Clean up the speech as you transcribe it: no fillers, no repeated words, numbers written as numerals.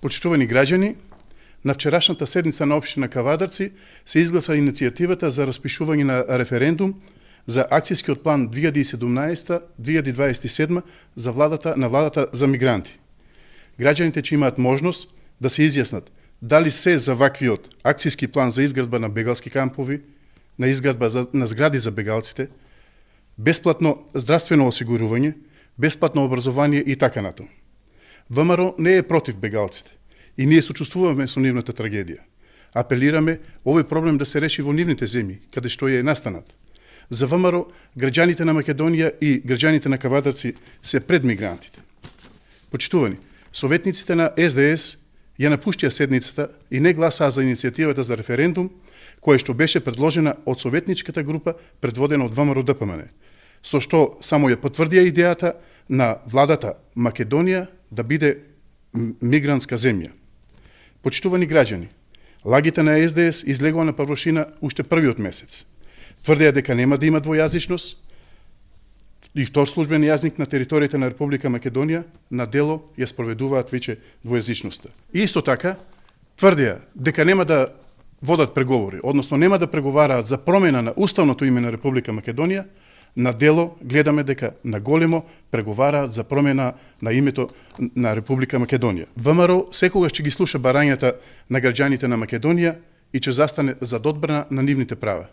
Почитувани граѓани, на вчерашната седница на општина Кавадарци се изгласа иницијативата за распишување на референдум за акцијскиот план 2017-2027 за владата за мигранти. Граѓаните ќе имаат можност да се изјаснат дали се за ваквиот акцијски план за изградба на бегалски кампови, на изградба на згради за бегалците, бесплатно здравствено осигурување, бесплатно образование и така натаму. ВМРО не е против бегалците и ние сочувствуваме со нивната трагедија. Апелираме овој проблем да се реши во нивните земји, каде што е настанат. За ВМРО, граѓаните на Македонија и граѓаните на Кавадарци се пред мигрантите. Почитувани, советниците на СДС ја напуштија седницата и не гласаа за иницијативата за референдум, која што беше предложена од советничката група предводена од ВМРО ДПМН, со што само ја потврдија идејата на владата Македонија да биде мигрантска земја. Почитувани граѓани, лагите на СДС излегува на површина уште првиот месец. Тврдеа дека нема да има двојазичност и втор службен јазник на територијата на Република Македонија, на дело ја спроведуваат веќе двојазичноста. И исто така, тврдеа дека нема да водат преговори, односно нема да преговараат за промена на уставното име на Република Македонија, на дело гледаме дека на големо преговараат за промена на името на Република Македонија. ВМРО секогаш ќе ги слуша барањата на граѓаните на Македонија и ќе застане за одбрана на нивните права.